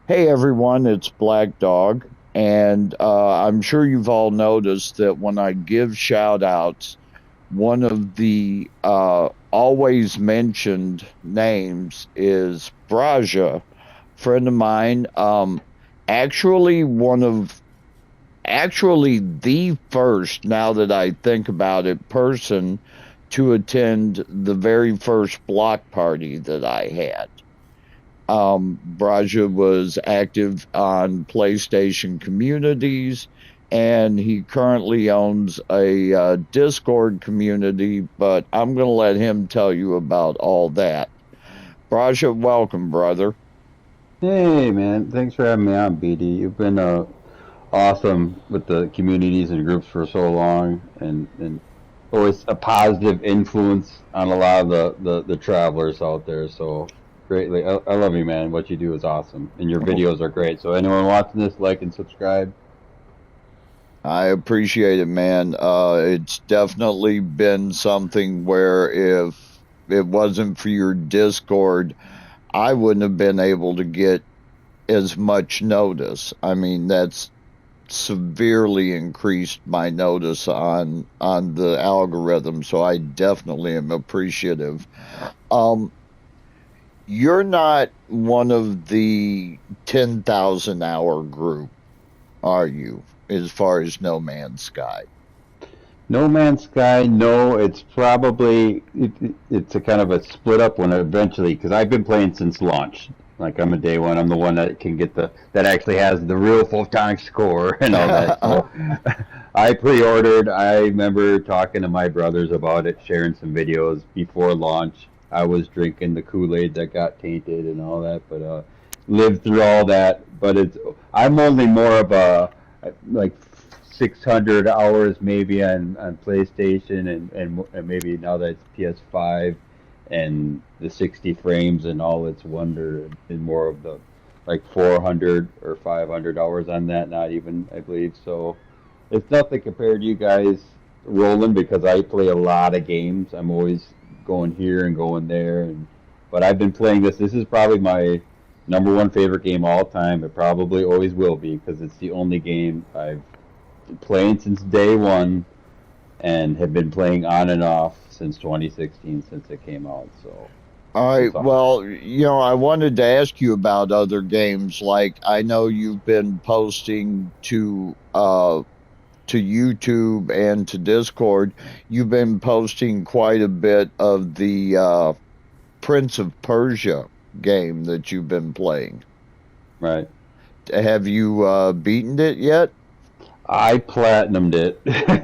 Hey everyone, it's Black Dog, and I'm sure you've all noticed that when I give shout outs, one of the always mentioned names is Braja, friend of mine. Actually, actually the first, now that I think about it, person to attend the very first block party that I had. Braja was active on PlayStation communities, and he currently owns a Discord community, but I'm going to let him tell you about all that. Braja, welcome, brother. Hey man, thanks for having me on, BD. You've been awesome with the communities and groups for so long, and always a positive influence on a lot of the travelers out there. So greatly, I love you, man. What you do is awesome, and your videos are great. So anyone watching this, like and subscribe. I appreciate it, man. It's definitely been something where if it wasn't for your Discord, I wouldn't have been able to get as much notice. I mean, that's severely increased my notice on the algorithm, so I definitely am appreciative. Um, you're not one of the 10,000 hour group, are you? As far as No Man's Sky. No Man's Sky, no, it's probably it's a kind of a split up one eventually because I've been playing since launch. Like I'm a day one. I'm the one that can get the that actually has the real photonic score and all that. So I pre-ordered. I remember talking to my brothers about it, sharing some videos before launch. I was drinking the Kool-Aid that got tainted and all that, but lived through all that. But it's I'm only more of a like 600 hours maybe on PlayStation and maybe now that it's PS5 and the 60 frames and all its wonder and more of the like 400 or 500 hours on that, not even, I believe. So it's nothing compared to you guys rolling because I play a lot of games. I'm always going here and going there. But I've been playing this. This is probably my number one favorite game all time. It probably always will be because it's the only game I've playing since day one and have been playing on and off since 2016 since it came out. So All it's right. awesome. Well, I wanted to ask you about other games. Like, I know you've been posting to YouTube and to Discord. You've been posting quite a bit of the Prince of Persia game that you've been playing. Right. Have you beaten it yet? I platinumed it.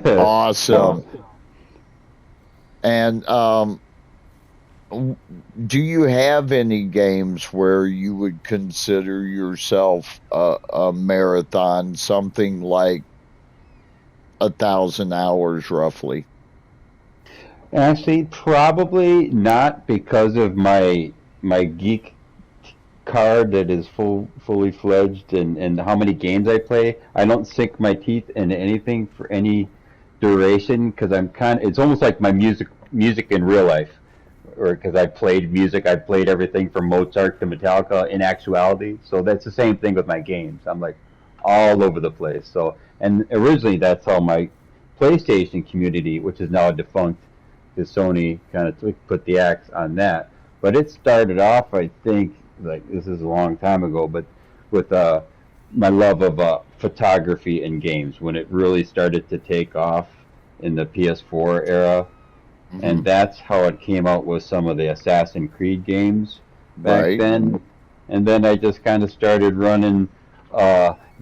Awesome. so And do you have any games where you would consider yourself a marathon, something like 1,000 hours roughly? actually, probably not because of my geek card that is fully fledged and how many games I play. I don't sink my teeth into anything for any duration because I'm kind of, it's almost like my music in real life or because I played music, I played everything from Mozart to Metallica in actuality. So that's the same thing with my games. I'm like all over the place. So and originally that's how my PlayStation community, which is now defunct, because Sony kind of put the axe on that. But it started off, I think, like this is a long time ago, but with my love of photography and games when it really started to take off in the PS4 era, Hmm. and that's how it came out with some of the Assassin's Creed games back Right. then. And then I just kind of started running,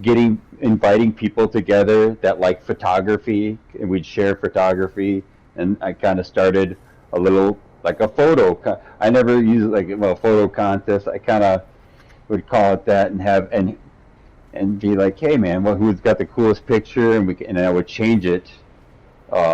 getting inviting people together that like photography, and we'd share photography. And I kind of started a little like a photo. I never used like well photo contest. I kind of would call it that and have and be like, hey man, well who's got the coolest picture? And I would change it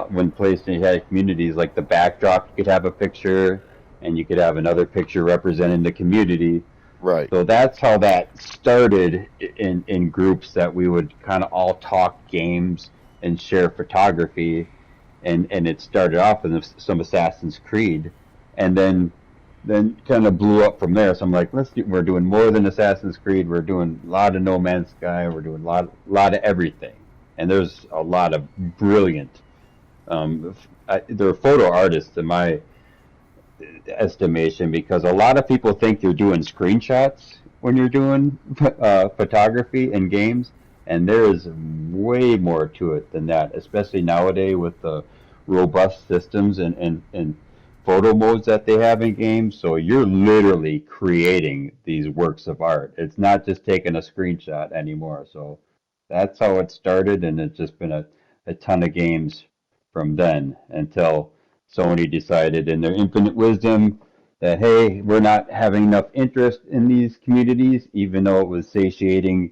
when PlayStation had communities, like the backdrop, you could have a picture, and you could have another picture representing the community. Right. So that's how that started in groups that we would kind of all talk games and share photography, and it started off with some Assassin's Creed, and then then kind of blew up from there. So I'm like, we're doing more than Assassin's Creed. We're doing a lot of No Man's Sky. We're doing a lot of everything. And there's a lot of brilliant. There are photo artists in my estimation because a lot of people think you're doing screenshots when you're doing photography in games, and there is way more to it than that, especially nowadays with the robust systems and photo modes that they have in games. So you're literally creating these works of art. It's not just taking a screenshot anymore. So that's how it started, and it's just been a ton of games from then until Sony decided in their infinite wisdom that, hey, we're not having enough interest in these communities, even though it was satiating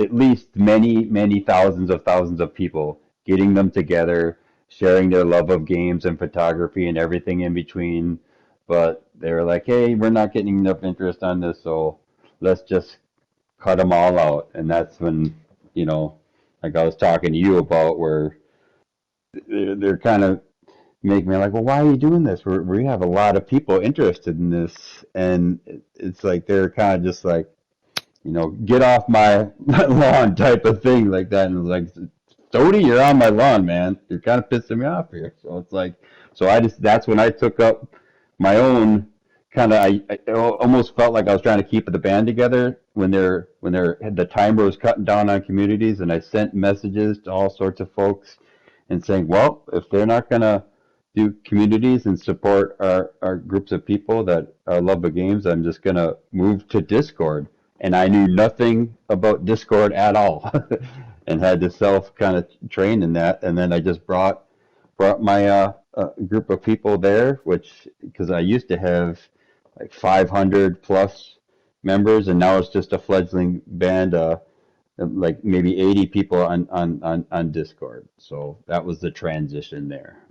at least many thousands of people, getting them together, sharing their love of games and photography and everything in between. But they were like, hey, we're not getting enough interest on this, so let's just cut them all out. And that's when, like I was talking to you about, where they're kind of make me like, well, why are you doing this? We have a lot of people interested in this, and it's like they're kind of just like, get off my lawn type of thing like that. And like, Sony, you're on my lawn, man. You're kind of pissing me off here. So it's like, so that's when I took up my own kind of, I almost felt like I was trying to keep the band together when the timer was cutting down on communities, and I sent messages to all sorts of folks and saying, well, if they're not going to do communities and support our groups of people that love the games, I'm just going to move to Discord. And I knew nothing about Discord at all and had to self kind of train in that. And then I just brought my group of people there, which, because I used to have like 500 plus members, and now it's just a fledgling band, like maybe 80 people on Discord. So that was the transition there.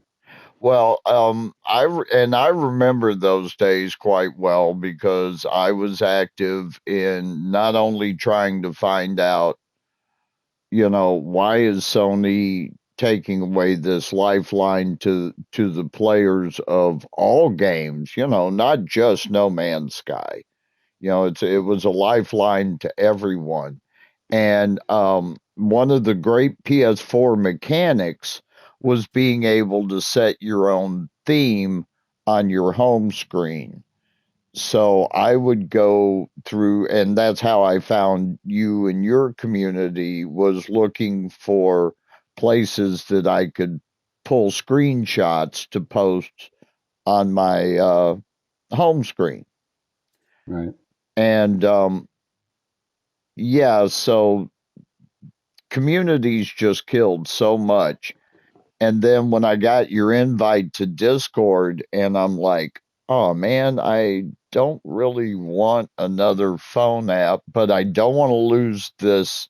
Well, I remember those days quite well because I was active in not only trying to find out, why is Sony taking away this lifeline to the players of all games, not just No Man's Sky. It was a lifeline to everyone. And one of the great PS4 mechanics was being able to set your own theme on your home screen. So I would go through, and that's how I found you and your community, was looking for places that I could pull screenshots to post on my home screen. Right. And yeah, so communities just killed so much. And then when I got your invite to Discord, and I'm like, oh man, I don't really want another phone app, but I don't want to lose this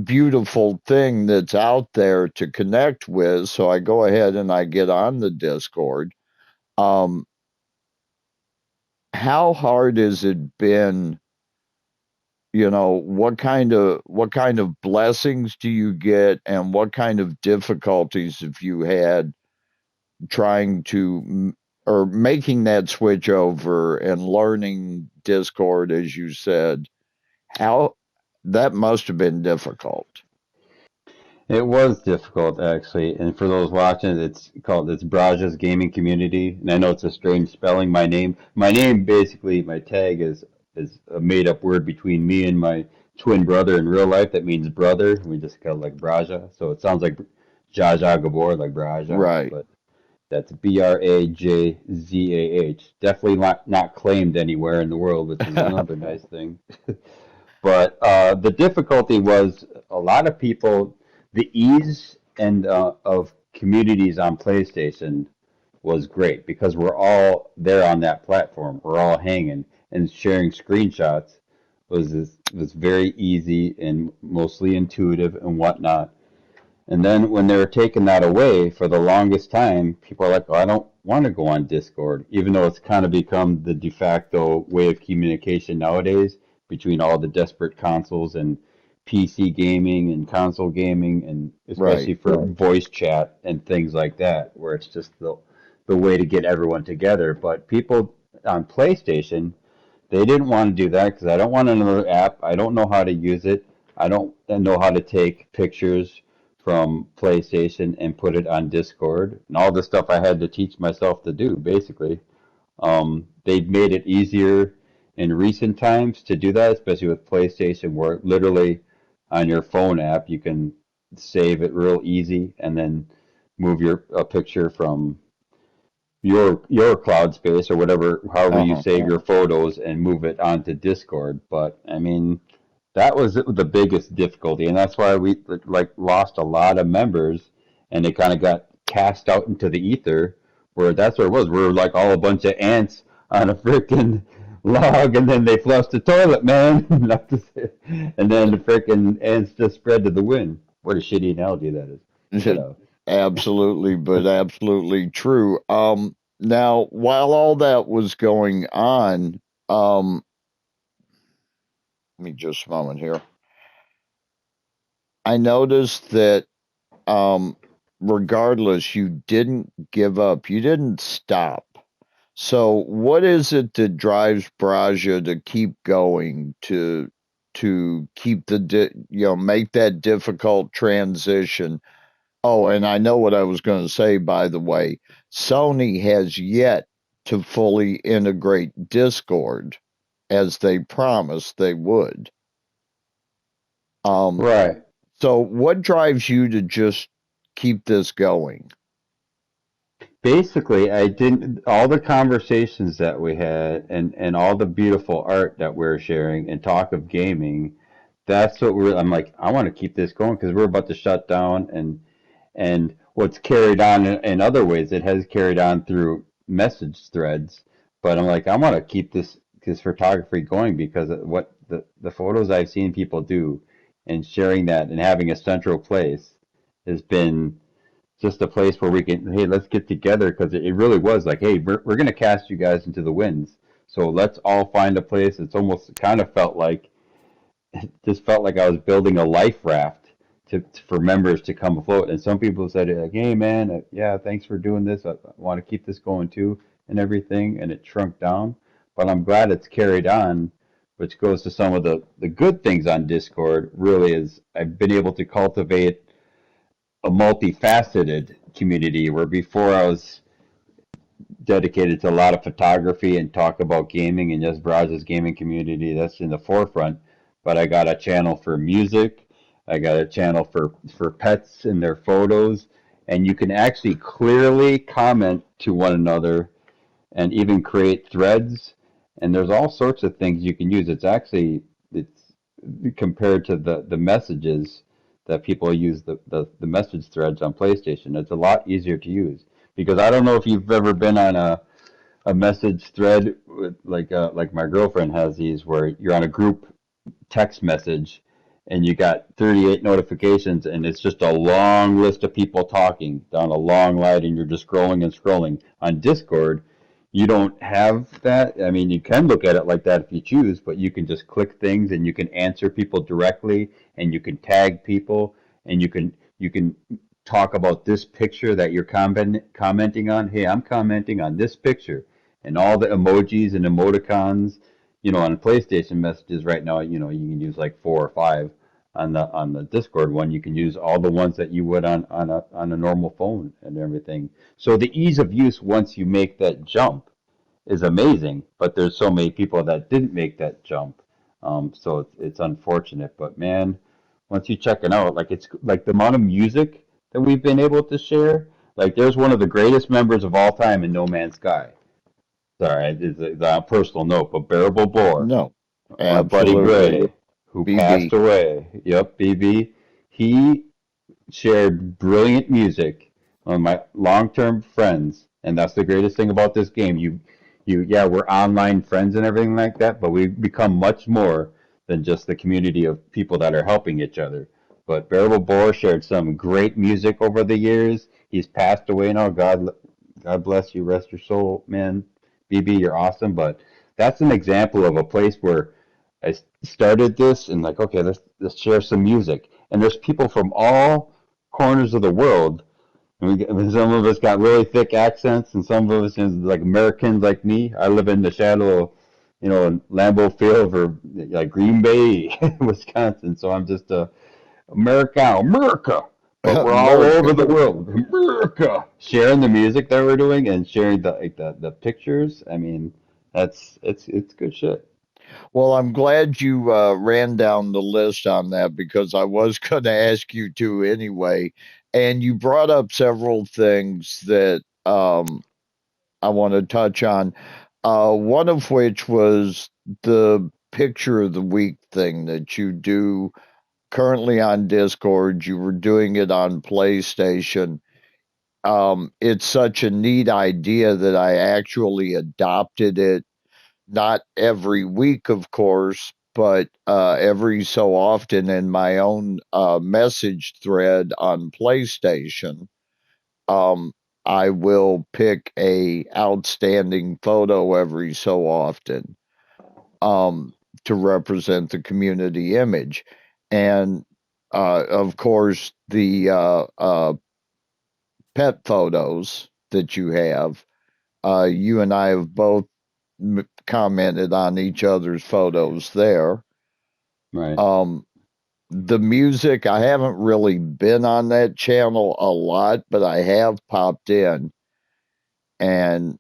beautiful thing that's out there to connect with. So I go ahead and I get on the Discord. Um, how hard has it been? What kind of blessings do you get, and what kind of difficulties have you had trying to or making that switch over and learning Discord, as you said? How that must have been difficult. It was difficult actually, and for those watching, it's Braja's Gaming Community, and I know it's a strange spelling. My name basically, my tag is a made up word between me and my twin brother in real life that means brother. We just call it like Braja, so it sounds like Jaja Gabor, like Braja, Right. but that's Brajzah. Definitely not claimed anywhere in the world, which is another nice thing. But the difficulty was a lot of people, the ease and of communities on PlayStation was great because we're all there on that platform. We're all hanging and sharing screenshots was very easy and mostly intuitive and whatnot. And then when they were taking that away for the longest time, people are like, oh, I don't want to go on Discord, even though it's kind of become the de facto way of communication nowadays between all the desperate consoles and PC gaming and console gaming, and Right. especially for voice chat and things like that, where it's just the way to get everyone together. But people on PlayStation, they didn't want to do that because I don't want another app. I don't know how to use it. I don't know how to take pictures from PlayStation and put it on Discord and all the stuff I had to teach myself to do, basically. They've made it easier in recent times to do that, especially with PlayStation, where literally on your phone app you can save it real easy and then move your a picture from your cloud space or whatever, however you Uh-huh. save your photos and move it onto Discord. But I mean, that was the biggest difficulty, and that's why we like lost a lot of members, and they kind of got cast out into the ether, where that's where it was. We're like all a bunch of ants on a freaking log, and then they flushed the toilet, man. And then the freaking ants just spread to the wind. What a shitty analogy that is. But Absolutely, but absolutely true. Now, while all that was going on, let me just a moment here. I noticed that, regardless, you didn't give up. You didn't stop. So, what is it that drives Braja to keep going, to keep make that difficult transition? Oh, and I know what I was going to say, by the way. Sony has yet to fully integrate Discord as they promised they would. Um, right. so what drives you to just keep this going? Basically, I didn't, all the conversations that we had and all the beautiful art that we're sharing and talk of gaming, that's what I'm like, I want to keep this going because we're about to shut down and what's carried on in other ways, it has carried on through message threads. But I'm like, I want to keep this photography going because of what the photos I've seen people do and sharing that and having a central place has been just a place where we can, hey, let's get together because it really was like, hey, we're going to cast you guys into the winds. So let's all find a place. It's almost kind of felt like, it just felt like I was building a life raft for members to come afloat. And some people said, like, hey, man, yeah, thanks for doing this. I want to keep this going too and everything. And it shrunk down. But I'm glad it's carried on, which goes to some of the good things on Discord, really is I've been able to cultivate a multifaceted community where before I was dedicated to a lot of photography and talk about gaming and just Brazos gaming community. That's in the forefront. But I got a channel for music. I got a channel for pets and their photos. And you can actually clearly comment to one another and even create threads. And there's all sorts of things you can use. It's compared to the messages that people use the message threads on PlayStation. It's a lot easier to use because I don't know if you've ever been on a message thread with, like my girlfriend has these where you're on a group text message and you got 38 notifications and it's just a long list of people talking down a long line and you're just scrolling and scrolling. On Discord, you don't have that. I mean, you can look at it like that if you choose, but you can just click things and you can answer people directly and you can tag people and you can talk about this picture that you're commenting on. Hey, I'm commenting on this picture and all the emojis and emoticons. On PlayStation messages right now, you can use like 4 or 5. On the Discord one, you can use all the ones that you would on a normal phone and everything. So the ease of use once you make that jump is amazing, but there's so many people that didn't make that jump. So it's unfortunate, but man, once you check it out, like it's like the amount of music that we've been able to share. Like there's one of the greatest members of all time in No Man's Sky. Sorry, it's a personal note, but Bearable Boar, No, my buddy absolutely. Gray, who passed BB. away. Yep, BB. He shared brilliant music. One of my long-term friends, and that's the greatest thing about this game. Yeah, we're online friends and everything like that, but we become much more than just the community of people that are helping each other. But Bearable Boar shared some great music over the years. He's passed away now. God bless you, rest your soul, man. BB, you're awesome. But that's an example of a place where I started this and like, okay, let's share some music. And there's people from all corners of the world Some of us got really thick accents, and some of us is like Americans like me. I live in the shadow of, Lambeau Field or like Green Bay, Wisconsin. So I'm just America. But we're all over America. the world, America. Sharing the music that we're doing and sharing the pictures. I mean, it's good shit. Well, I'm glad you ran down the list on that because I was going to ask you to anyway. And you brought up several things that I want to touch on. One of which was the picture of the week thing that you do currently on Discord. You were doing it on PlayStation. It's such a neat idea that I actually adopted it, not every week, of course, but every so often in my own message thread on PlayStation. Um, I will pick a outstanding photo every so often um, to represent the community image, and of course the pet photos that you have. You and I have both commented on each other's photos there. Right. Um, the music, I haven't really been on that channel a lot, but I have popped in. And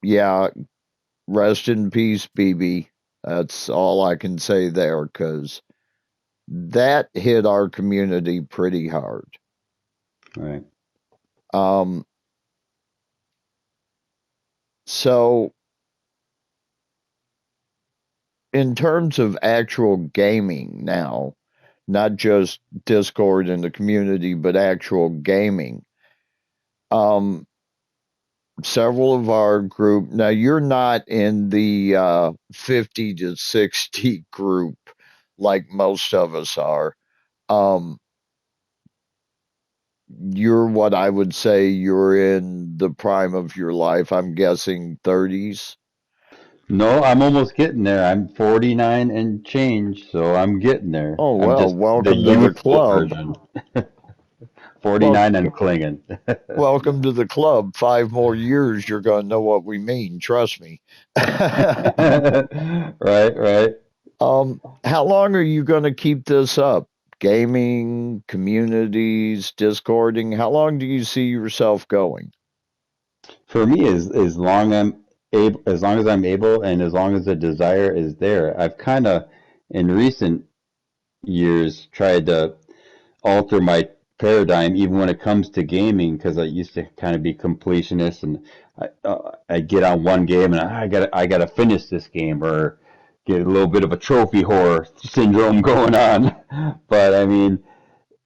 yeah, rest in peace, BB. That's all I can say there because that hit our community pretty hard. Right. Um, so, in terms of actual gaming now, not just Discord in the community, but actual gaming. Um, Several of our group, now you're not in the 50 to 60 group like most of us are. Um, you're what I would say you're in the prime of your life. I'm guessing 30s. No, I'm almost getting there. I'm 49 and change, so I'm getting there. Oh, I'm well, just the welcome to the youthful club. version. Well, 49 and clinging. welcome to the club. 5 more years, you're going to know what we mean. Trust me. Right, right. How long are you going to keep this up? Gaming, communities, discording. How long do you see yourself going? For me, as long as I'm able, and as long as the desire is there, I've kind of in recent years tried to alter my paradigm, even when it comes to gaming, because I used to kind of be completionist, and I get on one game and I gotta finish this game or get a little bit of a trophy whore syndrome going on. But I mean,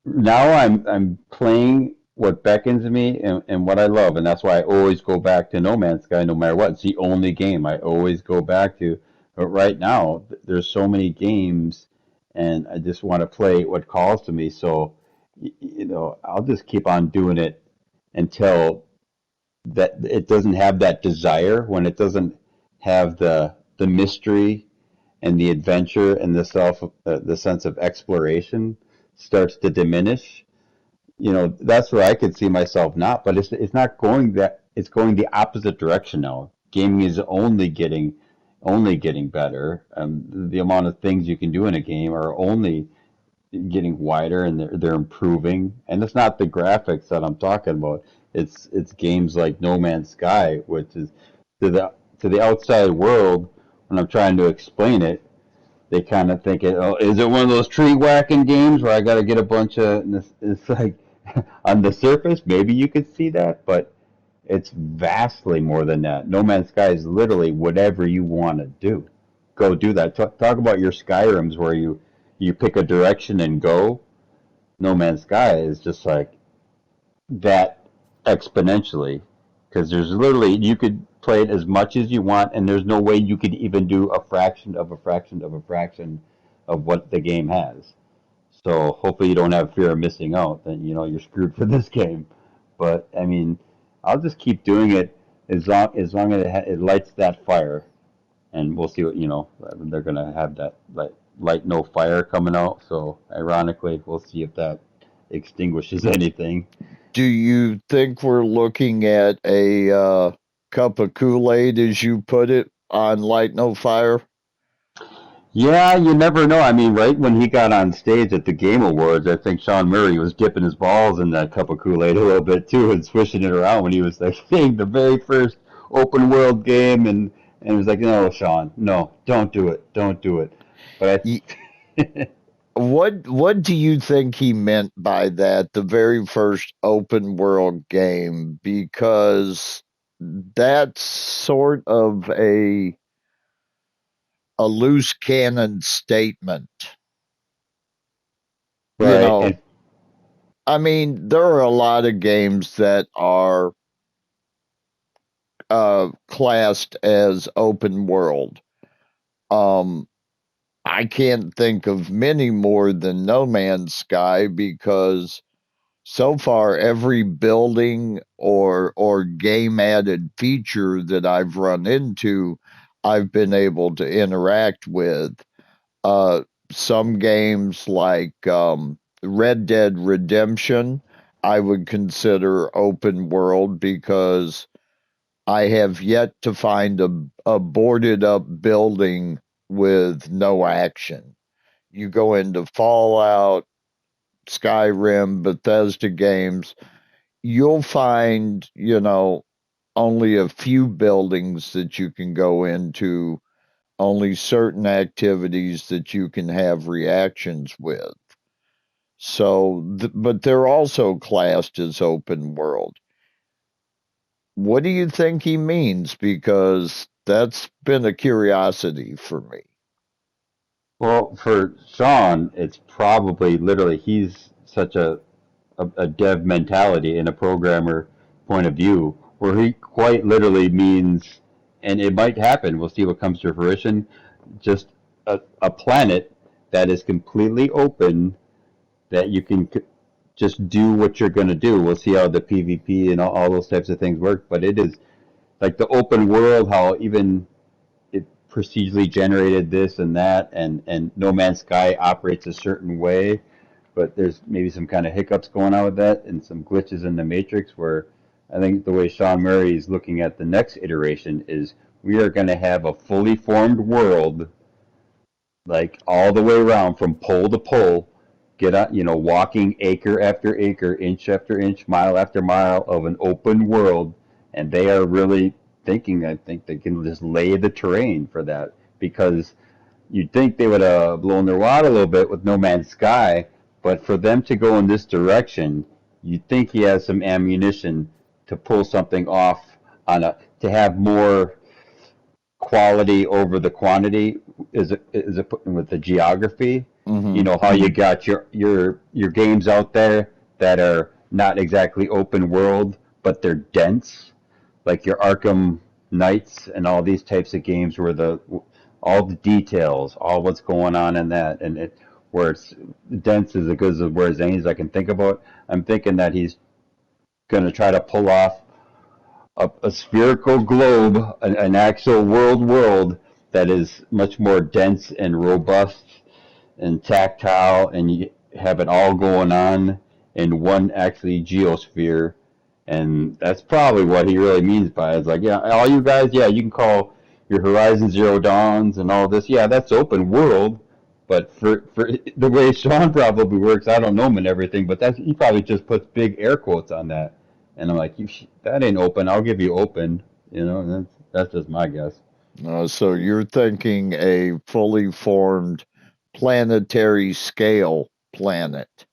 now I'm playing what beckons me and what I love, and that's why I always go back to No Man's Sky no matter what. It's the only game I always go back to. But right now, there's so many games, and I just want to play what calls to me. So, I'll just keep on doing it until that it doesn't have that desire, when it doesn't have the mystery and the adventure and the sense of exploration starts to diminish. That's where I could see myself not, but it's not going that, it's going the opposite direction now. Gaming is only getting better. The amount of things you can do in a game are only getting wider, and they're improving. And it's not the graphics that I'm talking about. It's games like No Man's Sky, which is to the outside world, when I'm trying to explain it, they kind of think, oh, is it one of those tree whacking games where I got to get a bunch of? It's like on the surface, maybe you could see that, but it's vastly more than that. No Man's Sky is literally whatever you want to do. Go do that. Talk about your Skyrims where you pick a direction and go. No Man's Sky is just like that exponentially, because there's literally, you could play it as much as you want, and there's no way you could even do a fraction of a fraction of a fraction of what the game has. So hopefully you don't have fear of missing out. Then you're screwed for this game. But I mean, I'll just keep doing it as long as it lights that fire, and we'll see what they're gonna have that light no fire coming out. So ironically, we'll see if that extinguishes anything. Do you think we're looking at a cup of Kool-Aid, as you put it, on Light No Fire? Yeah, you never know. I mean, right when he got on stage at the Game Awards, I think Sean Murray was dipping his balls in that cup of Kool-Aid a little bit too and swishing it around when he was like saying the very first open world game and he was like, "No, Sean, no, don't do it. Don't do it." But Y- I what do you think he meant by that, the very first open world game? Because that's sort of a loose cannon statement. You right, know, and I mean, there are a lot of games that are classed as open world. Um, I can't think of many more than No Man's Sky because so far every building or game added feature that I've run into, I've been able to interact with. Uh, some games like Red Dead Redemption, I would consider open world because I have yet to find a boarded up building with no action. You go into Fallout, Skyrim, Bethesda games, you'll find, only a few buildings that you can go into, only certain activities that you can have reactions with. So, but they're also classed as open world. What do you think he means? Because that's been a curiosity for me. well, for Sean, it's probably literally he's such a dev mentality and a programmer point of view, where he quite literally means, and it might happen. We'll see what comes to fruition. Just a planet that is completely open that you can just do what you're going to do. We'll see how the PvP and all those types of things work, but it is like the open world, how even it procedurally generated this and that, and No Man's Sky operates a certain way, but there's maybe some kind of hiccups going on with that and some glitches in the matrix where I think the way Sean Murray is looking at the next iteration is we are going to have a fully formed world, like all the way around from pole to pole, get on, walking acre after acre, inch after inch, mile after mile of an open world, and they are really thinking. I think they can just lay the terrain for that because you'd think they would have blown their wad a little bit with No Man's Sky, but for them to go in this direction, you'd think he has some ammunition to pull something off to have more quality over the quantity is it with the geography. You Hmm. know how you got your games out there that are not exactly open world, but they're dense, like your Arkham Knights and all these types of games where the all the details, all what's going on in that, and it where it's dense is as good as where as any as I can think about. I'm thinking that he's going to try to pull off a spherical globe, an actual world that is much more dense and robust and tactile, and you have it all going on in one actually geosphere. And that's probably what he really means by it. It's like, yeah, all you guys, yeah, you can call your Horizon Zero Dawns and all this. Yeah, that's open world. But for the way Sean probably works, I don't know him and everything, but that's he probably just puts big air quotes on that. And I'm like, that ain't open. I'll give you open. And that's just my guess. So you're thinking a fully formed planetary scale planet.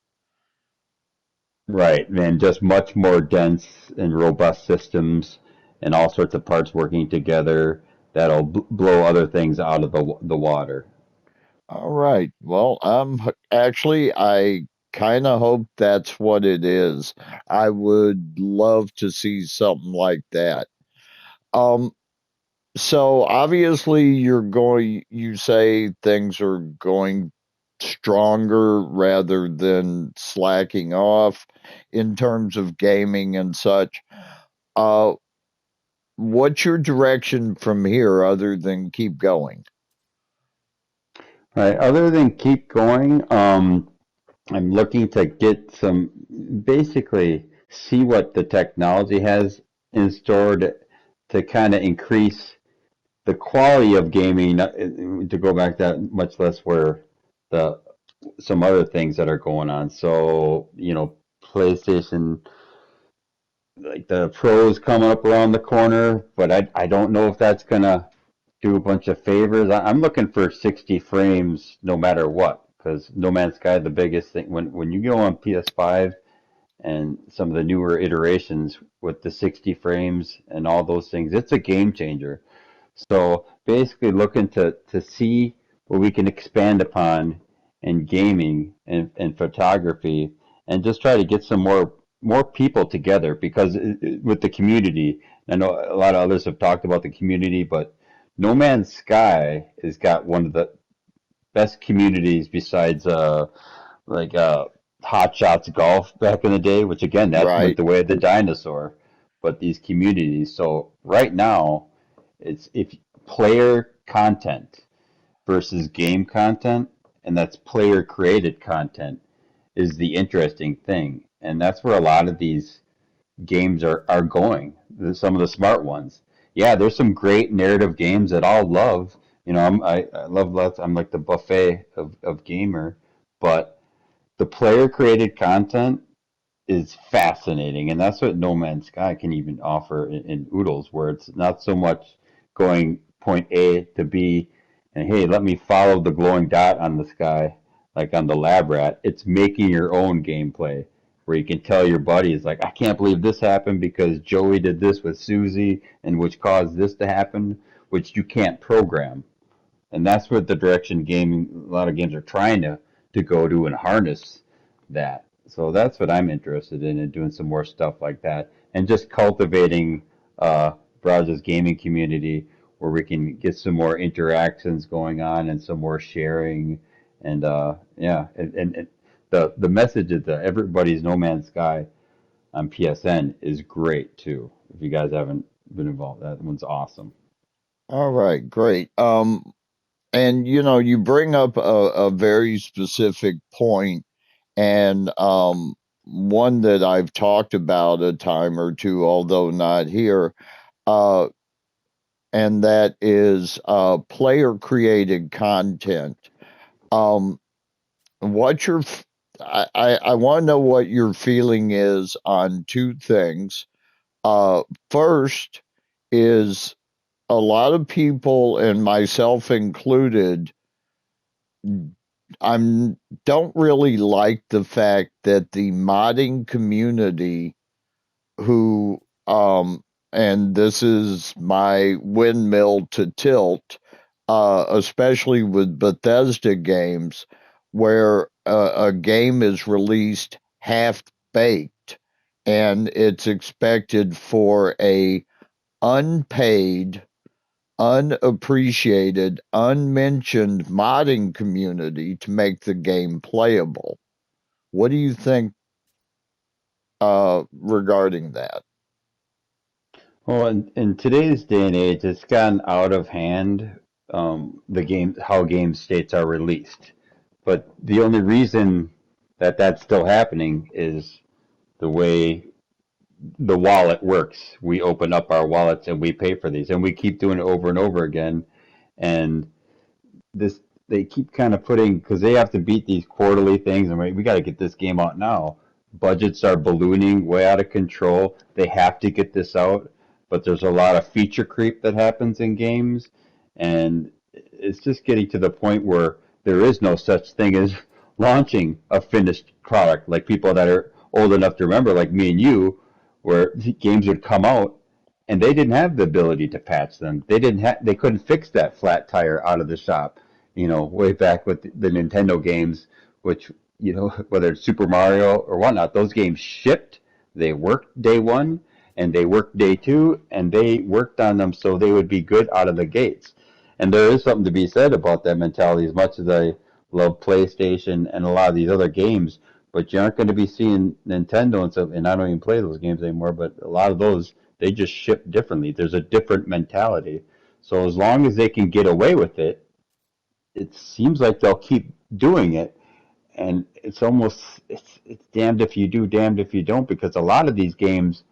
Right, man, just much more dense and robust systems and all sorts of parts working together that'll blow other things out of the water. All right. Well, actually, I kind of hope that's what it is. I would love to see something like that. Um, so obviously you say things are going stronger rather than slacking off in terms of gaming and such. Uh, what's your direction from here other than keep going? Right, other than keep going, I'm looking to get some, basically, see what the technology has in store to kind of increase the quality of gaming, to go back that much less where the some other things that are going on. So, PlayStation, like the pros coming up around the corner, but I don't know if that's gonna do a bunch of favors. I'm looking for 60 frames no matter what, because No Man's Sky, the biggest thing when you go on PS5 and some of the newer iterations with the 60 frames and all those things, it's a game changer. So basically looking to see what we can expand upon in gaming and photography, and just try to get some more people together, because with the community, I know a lot of others have talked about the community, but No Man's Sky has got one of the best communities besides like Hot Shots Golf back in the day, which again, that went Right. the way of the dinosaur. But these communities, so right now, it's if player content versus game content, and that's player created content, is the interesting thing. And that's where a lot of these games are going. Some of the smart ones. Yeah, there's some great narrative games that I'll love. I love lots. I'm like the buffet of gamer, but the player created content is fascinating, and that's what No Man's Sky can even offer in Oodles, where it's not so much going point A to B, and hey, let me follow the glowing dot on the sky, like on the Lab Rat. It's making your own gameplay, where you can tell your buddies, like, I can't believe this happened because Joey did this with Susie, and which caused this to happen, which you can't program. And that's what the direction gaming, a lot of games are trying to go to and harness that. So that's what I'm interested in doing some more stuff like that, and just cultivating Brazos gaming community where we can get some more interactions going on and some more sharing, and yeah, and the message of the everybody's No Man's Sky on PSN is great too. If you guys haven't been involved, that one's awesome. All right, great. And you bring up a very specific point, and one that I've talked about a time or two, although not here, uh, and that is player created content. Um, what's your I want to know what your feeling is on two things. First is a lot of people, and myself included, I'm don't really like the fact that the modding community, who and this is my windmill to tilt, especially with Bethesda games, where a game is released half baked and it's expected for a unpaid, unappreciated, unmentioned modding community to make the game playable. What do you think regarding that? Well, in today's day and age, it's gotten out of hand, the game, how game states are released. But the only reason that that's still happening is the way the wallet works. We open up our wallets and we pay for these, and we keep doing it over and over again. And this, they keep kind of putting, because they have to beat these quarterly things, and we got to get this game out now. Budgets are ballooning way out of control. They have to get this out, but there's a lot of feature creep that happens in games, and it's just getting to the point where there is no such thing as launching a finished product. Like people that are old enough to remember, like me and you, where games would come out and they didn't have the ability to patch them. They couldn't fix that flat tire out of the shop. Way back with the Nintendo games, which, whether it's Super Mario or whatnot, those games shipped. They worked day one and they worked day two, and they worked on them so they would be good out of the gates. And there is something to be said about that mentality. As much as I love PlayStation and a lot of these other games, but you aren't going to be seeing Nintendo and stuff. And I don't even play those games anymore. But a lot of those, they just ship differently. There's a different mentality. So as long as they can get away with it, it seems like they'll keep doing it. and it's damned if you do, damned if you don't, because a lot of these games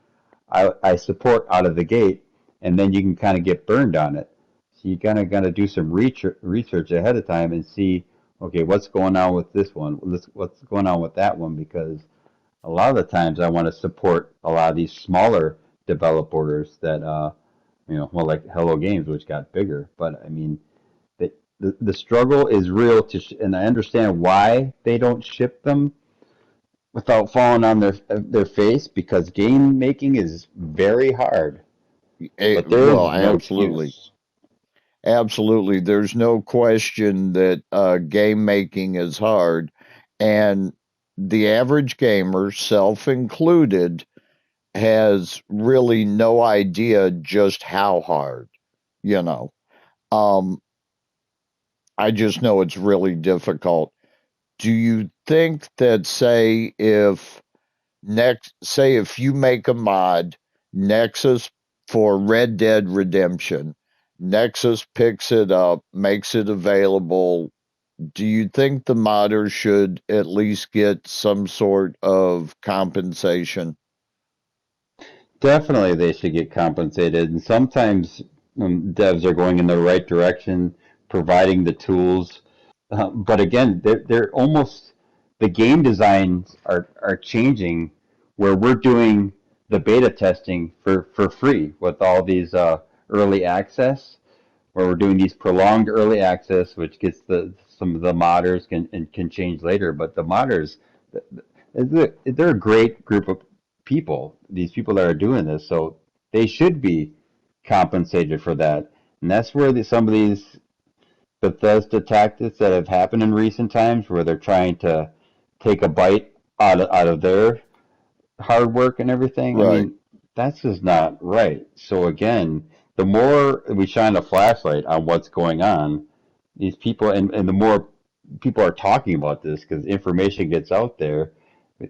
I support out of the gate, and then you can kind of get burned on it. So you kind of got to do some research ahead of time and see, okay, what's going on with this one? What's going on with that one? Because a lot of the times I want to support a lot of these smaller developers that, well, like Hello Games, which got bigger. But I mean, the struggle is real and I understand why they don't ship them without falling on their face because game making is very hard. But there's Well, no absolutely. excuse. Absolutely. There's no question that game making is hard. And the average gamer, self included, has really no idea just how hard, you know. Um, I just know it's really difficult. Do you think that, say if you make a mod, Nexus for Red Dead Redemption, Nexus picks it up, makes it available. Do you think the modders should at least get some sort of compensation? Definitely, they should get compensated. And sometimes devs are going in the right direction, providing the tools. But again, they're almost the game designs are changing, where we're doing the beta testing for free with all these early access, where we're doing these prolonged early access, which gets the some of the modders can change later. But the modders, they're a great group of people. These people that are doing this, so they should be compensated for that. And that's where some of these Bethesda tactics that have happened in recent times, where they're trying to take a bite out of their hard work and everything. I Right. mean, that's just not right. So again, the more we shine a flashlight on what's going on, these people and the more people are talking about this because information gets out there,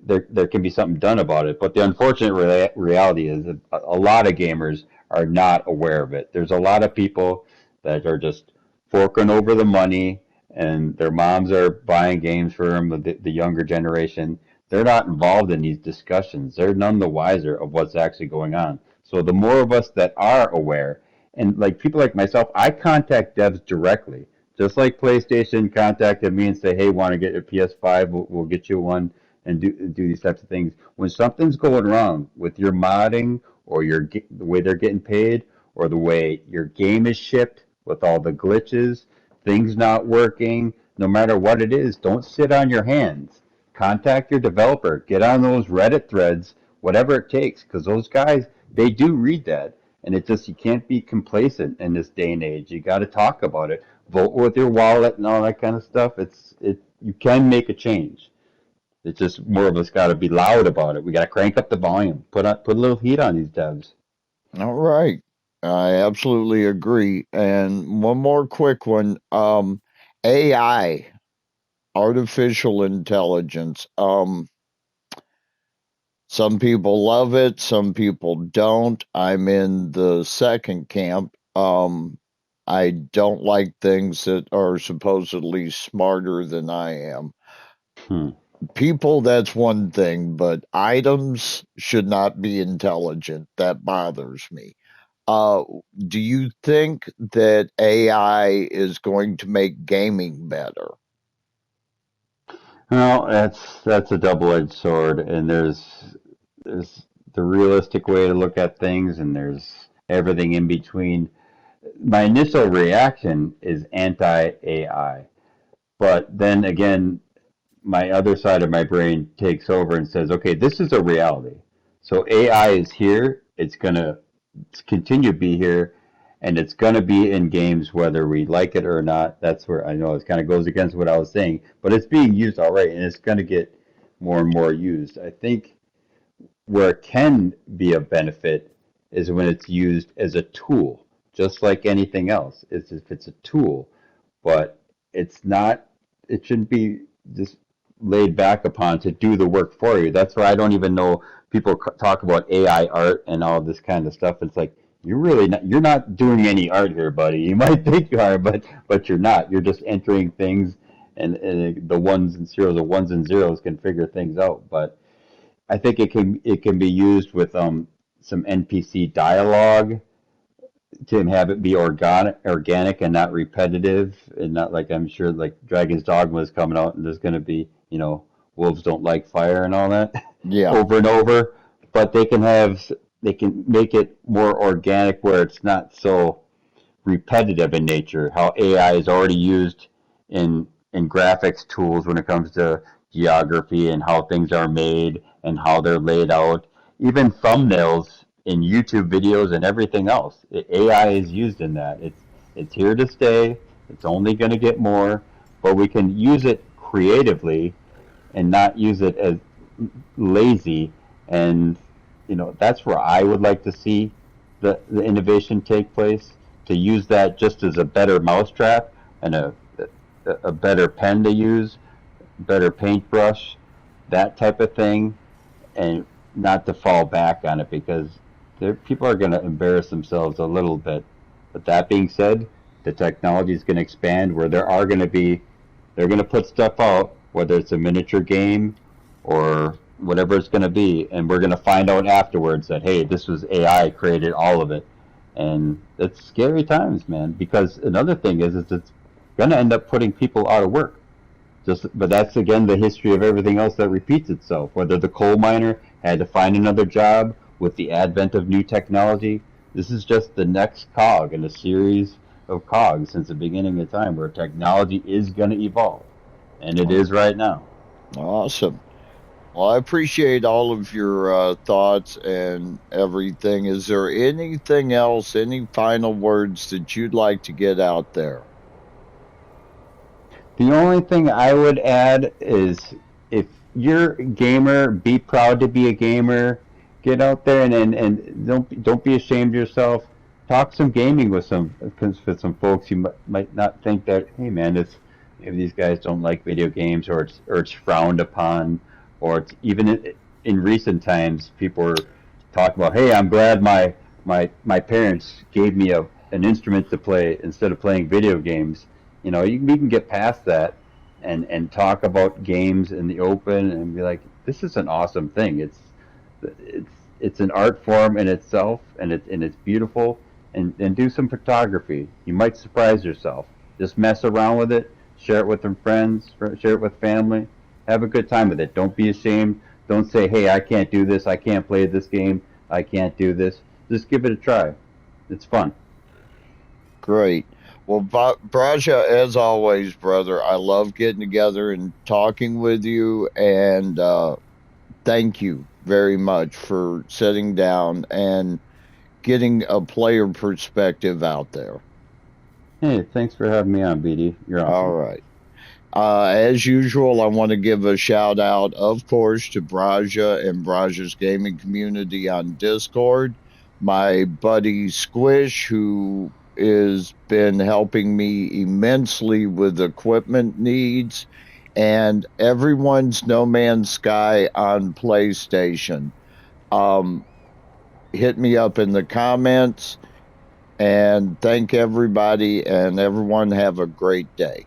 there can be something done about it. But the unfortunate reality is that a lot of gamers are not aware of it. There's a lot of people that are just forking over the money, and their moms are buying games for them. The younger generation, they're not involved in these discussions. They're none the wiser of what's actually going on. So the more of us that are aware, and like people like myself, I contact devs directly. Just like PlayStation contacted me and say, "Hey, want to get a PS5? We'll get you one," and do these types of things. When something's going wrong with your modding or the way they're getting paid or the way your game is shipped with all the glitches, things not working, no matter what it is, don't sit on your hands. Contact your developer. Get on those Reddit threads, whatever it takes, because those guys, they do read that. And it just, you can't be complacent in this day and age. You got to talk about it. Vote with your wallet and all that kind of stuff. You can make a change. It's just more of us got to be loud about it. We got to crank up the volume. Put a little heat on these devs. All right. I absolutely agree. And one more quick one. AI, artificial intelligence. Some people love it, some people don't. I'm in the second camp. I don't like things that are supposedly smarter than I am. Hmm. People, that's one thing, but items should not be intelligent. That bothers me. Uh, do you think that AI is going to make gaming better? Well, that's a double-edged sword, and there's the realistic way to look at things, and there's everything in between. My initial reaction is anti-AI, but then again, my other side of my brain takes over and says, okay, this is a reality. So AI is here. It's going to continue to be here, and it's going to be in games whether we like it or not. That's where I know it kind of goes against what I was saying, but it's being used already, and it's going to get more and more used. I think where it can be a benefit is when it's used as a tool, just like anything else. It's if it's a tool, but it's not. It shouldn't be just laid back upon to do the work for you. That's why I don't even know people talk about AI art and all this kind of stuff. It's like you're not doing any art here, buddy. You might think you are, but you're not. You're just entering things and the ones and zeros can figure things out. But I think it can be used with some NPC dialogue to have it be organic and not repetitive, and not like, I'm sure, like Dragon's Dogma is coming out and there's going to be, wolves don't like fire and all that Yeah. over and over. But they can make it more organic where it's not so repetitive in nature. How AI is already used in graphics tools when it comes to geography and how things are made and how they're laid out. Even thumbnails in YouTube videos and everything else. AI is used in that. It's here to stay. It's only going to get more, but we can use it creatively and not use it as lazy. And that's where I would like to see the innovation take place, to use that just as a better mousetrap and a better pen to use, better paintbrush, that type of thing, and not to fall back on it, because people are going to embarrass themselves a little bit. But that being said, the technology is going to expand where they're going to put stuff out, whether it's a miniature game or whatever it's going to be, and we're going to find out afterwards that, hey, this was AI created all of it. And it's scary times, man, because another thing is it's going to end up putting people out of work. But that's again the history of everything else that repeats itself. Whether the coal miner had to find another job with the advent of new technology, this is just the next cog in a series of cogs since the beginning of time, where technology is going to evolve, and it is right now. Awesome. Well, I appreciate all of your thoughts and everything. Is there anything else, any final words that you'd like to get out there? The only thing I would add is, if you're a gamer, be proud to be a gamer. Get out there and don't be ashamed of yourself. Talk some gaming with some folks you might not think that, hey man, maybe these guys don't like video games, or it's frowned upon, or it's even in recent times people are talking about, hey, I'm glad my parents gave me an instrument to play instead of playing video games. We can get past that and talk about games in the open and be like, this is an awesome thing. It's an art form in itself, and it's beautiful. And do some photography. You might surprise yourself. Just mess around with it. Share it with some friends. Share it with family. Have a good time with it. Don't be ashamed. Don't say, hey, I can't do this. I can't play this game. I can't do this. Just give it a try. It's fun. Great. Well, Braja, as always, brother, I love getting together and talking with you, and thank you very much for sitting down and getting a player perspective out there. Hey, thanks for having me on, BD. You're awesome. All right. As usual, I want to give a shout out, of course, to Braja and Braja's gaming community on Discord. My buddy Squish, who has been helping me immensely with equipment needs, and everyone's No Man's Sky on PlayStation. Hit me up in the comments, and thank everybody, and everyone have a great day.